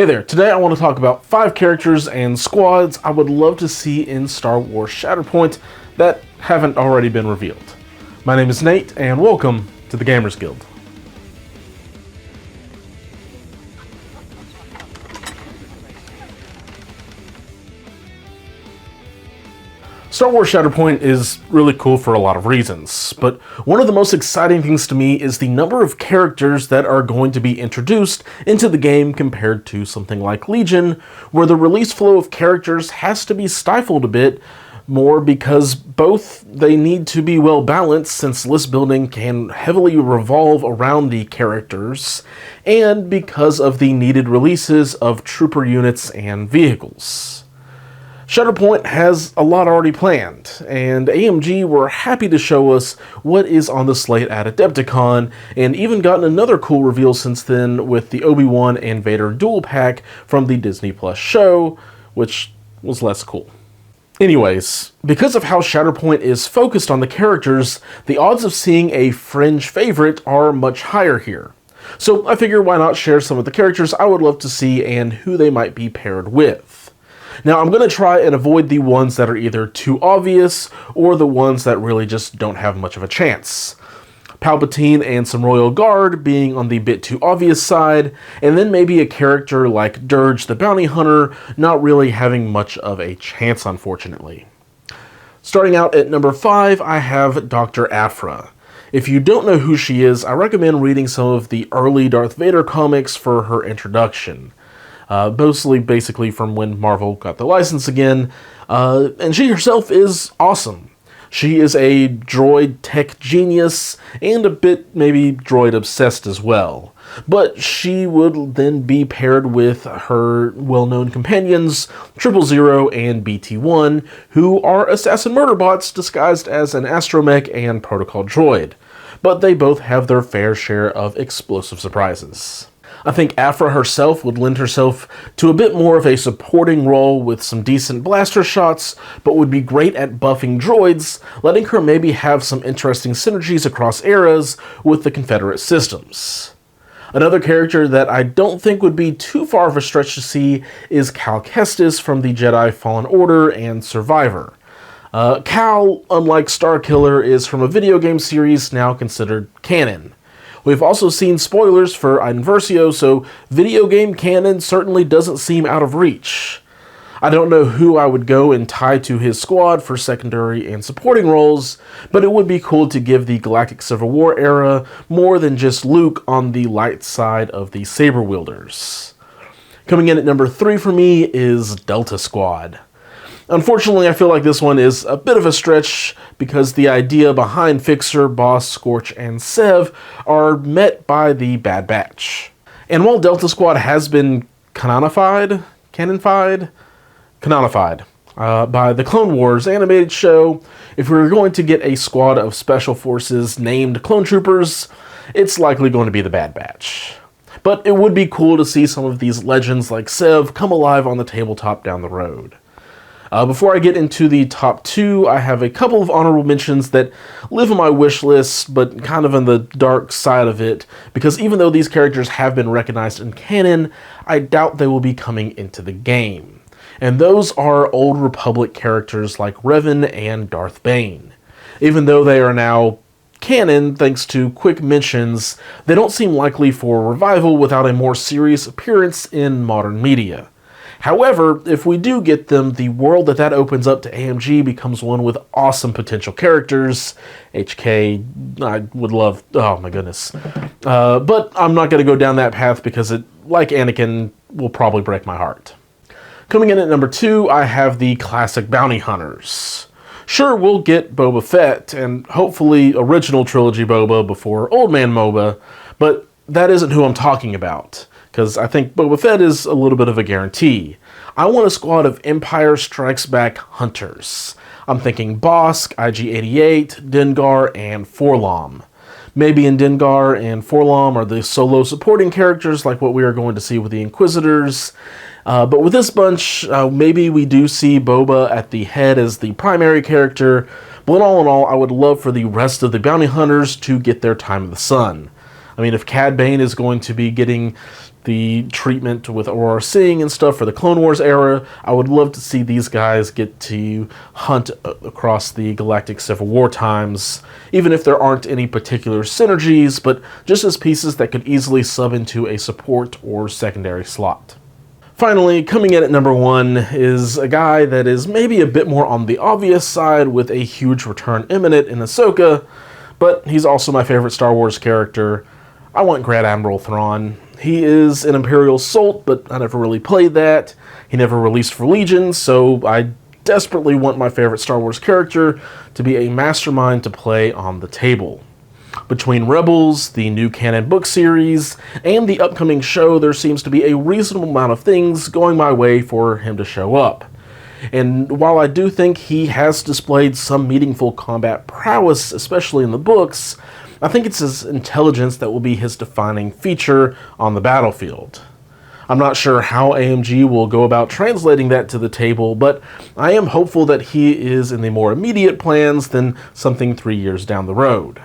Hey there, today I want to talk about 5 characters and squads I would love to see in Star Wars Shatterpoint that haven't already been revealed. My name is Nate, and welcome to the Gamers Guild. Star Wars Shatterpoint is really cool for a lot of reasons, but one of the most exciting things to me is the number of characters that are going to be introduced into the game compared to something like Legion, where the release flow of characters has to be stifled a bit more because both they need to be well balanced since list building can heavily revolve around the characters, and because of the needed releases of trooper units and vehicles. Shatterpoint has a lot already planned, and AMG were happy to show us what is on the slate at Adepticon, and even gotten another cool reveal since then with the Obi-Wan and Vader dual pack from the Disney Plus show, which was less cool. Anyways, because of how Shatterpoint is focused on the characters, the odds of seeing a fringe favorite are much higher here. So I figure why not share some of the characters I would love to see and who they might be paired with. Now, I'm going to try and avoid the ones that are either too obvious or the ones that really just don't have much of a chance. Palpatine and some Royal Guard being on the bit too obvious side, and then maybe a character like Dirge the Bounty Hunter not really having much of a chance, unfortunately. Starting out at number 5, I have Dr. Aphra. If you don't know who she is, I recommend reading some of the early Darth Vader comics for her introduction. Mostly basically from when Marvel got the license again, and she herself is awesome. She is a droid tech genius, and a bit maybe droid obsessed as well. But she would then be paired with her well-known companions, 000 and BT-1, who are assassin murder bots disguised as an astromech and protocol droid. But they both have their fair share of explosive surprises. I think Aphra herself would lend herself to a bit more of a supporting role with some decent blaster shots, but would be great at buffing droids, letting her maybe have some interesting synergies across eras with the Confederate systems. Another character that I don't think would be too far of a stretch to see is Cal Kestis from the Jedi Fallen Order and Survivor. Cal, unlike Starkiller, is from a video game series now considered canon. We've also seen spoilers for Iden Versio, so video game canon certainly doesn't seem out of reach. I don't know who I would go and tie to his squad for secondary and supporting roles, but it would be cool to give the Galactic Civil War era more than just Luke on the light side of the saber wielders. Coming in at number 3 for me is Delta Squad. Unfortunately, I feel like this one is a bit of a stretch because the idea behind Fixer, Boss, Scorch, and Sev are met by the Bad Batch. And while Delta Squad has been canonified by the Clone Wars animated show, if we were going to get a squad of special forces named Clone Troopers, it's likely going to be the Bad Batch. But it would be cool to see some of these legends like Sev come alive on the tabletop down the road. Before I get into the top 2, I have a couple of honorable mentions that live on my wish list, but kind of on the dark side of it, because even though these characters have been recognized in canon, I doubt they will be coming into the game. And those are Old Republic characters like Revan and Darth Bane. Even though they are now canon thanks to quick mentions, they don't seem likely for revival without a more serious appearance in modern media. However, if we do get them, the world that opens up to AMG becomes one with awesome potential characters. HK, I would love, oh my goodness. But I'm not going to go down that path because it, like Anakin, will probably break my heart. Coming in at number 2, I have the classic bounty hunters. Sure, we'll get Boba Fett, and hopefully original trilogy Boba before Old Man Moba, but that isn't who I'm talking about, because I think Boba Fett is a little bit of a guarantee. I want a squad of Empire Strikes Back hunters. I'm thinking Bosk, IG-88, Dengar, and 4-LOM. Maybe in Dengar and 4-LOM are the solo supporting characters like what we are going to see with the Inquisitors. But with this bunch, maybe we do see Boba at the head as the primary character, but all in all, I would love for the rest of the bounty hunters to get their time in the sun. I mean, if Cad Bane is going to be getting the treatment with Aurora Singh and stuff for the Clone Wars era, I would love to see these guys get to hunt across the galactic Civil War times, even if there aren't any particular synergies, but just as pieces that could easily sub into a support or secondary slot. Finally, coming in at number 1 is a guy that is maybe a bit more on the obvious side with a huge return imminent in Ahsoka, but he's also my favorite Star Wars character. I want Grand Admiral Thrawn. He is an Imperial Salt, but I never really played that. He never released for Legion, so I desperately want my favorite Star Wars character to be a mastermind to play on the table. Between Rebels, the new canon book series, and the upcoming show, there seems to be a reasonable amount of things going my way for him to show up. And while I do think he has displayed some meaningful combat prowess, especially in the books, I think it's his intelligence that will be his defining feature on the battlefield. I'm not sure how AMG will go about translating that to the table, but I am hopeful that he is in the more immediate plans than something 3 years down the road.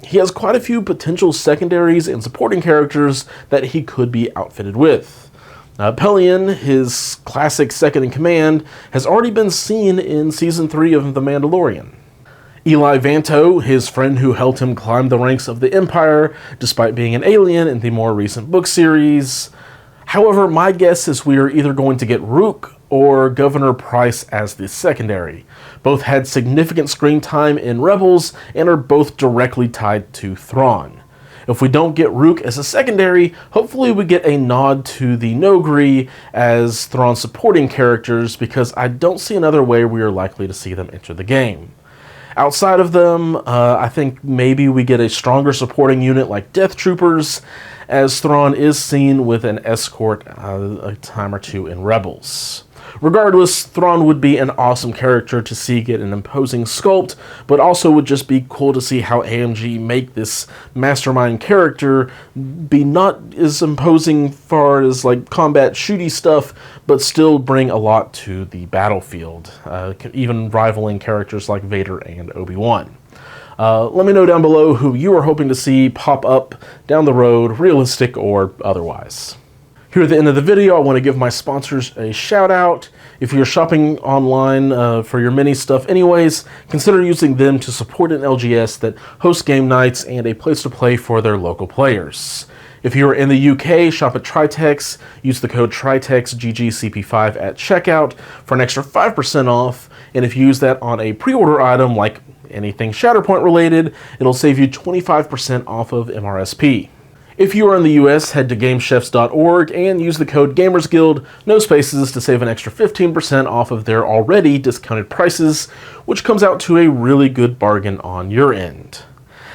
He has quite a few potential secondaries and supporting characters that he could be outfitted with. Pelion, his classic second-in-command, has already been seen in Season 3 of The Mandalorian. Eli Vanto, his friend who helped him climb the ranks of the Empire despite being an alien in the more recent book series. However, my guess is we are either going to get Rook or Governor Price as the secondary. Both had significant screen time in Rebels and are both directly tied to Thrawn. If we don't get Rook as a secondary, hopefully we get a nod to the Nogri as Thrawn's supporting characters, because I don't see another way we are likely to see them enter the game. Outside of them, I think maybe we get a stronger supporting unit like Death Troopers, as Thrawn is seen with an escort a time or two in Rebels. Regardless, Thrawn would be an awesome character to see get an imposing sculpt, but also would just be cool to see how AMG make this mastermind character be not as imposing far as like combat shooty stuff, but still bring a lot to the battlefield, even rivaling characters like Vader and Obi-Wan. Let me know down below who you are hoping to see pop up down the road, realistic or otherwise. Here at the end of the video, I want to give my sponsors a shout out. If you're shopping online for your mini stuff anyways, consider using them to support an LGS that hosts game nights and a place to play for their local players. If you're in the UK, shop at Tritex, use the code TritexGGCP5 at checkout for an extra 5% off, and if you use that on a pre-order item like anything Shatterpoint related, it'll save you 25% off of MRSP. If you are in the US, head to GameChefs.org and use the code GamersGuild, no spaces, to save an extra 15% off of their already discounted prices, which comes out to a really good bargain on your end.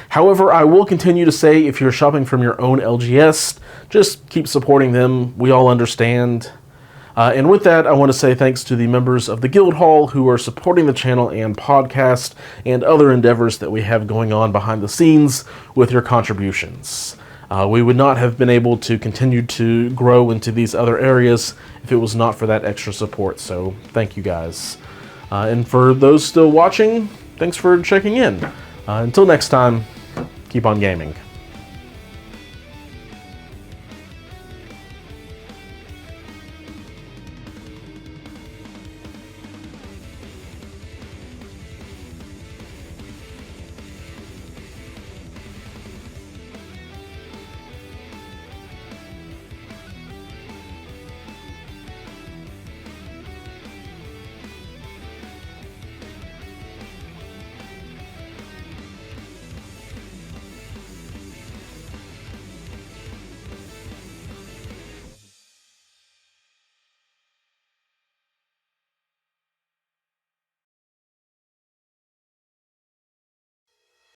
However, I will continue to say if you're shopping from your own LGS, just keep supporting them. We all understand. And with that, I want to say thanks to the members of the Guild Hall who are supporting the channel and podcast and other endeavors that we have going on behind the scenes with your contributions. We would not have been able to continue to grow into these other areas if it was not for that extra support, so thank you guys. And for those still watching, thanks for checking in. Until next time, keep on gaming.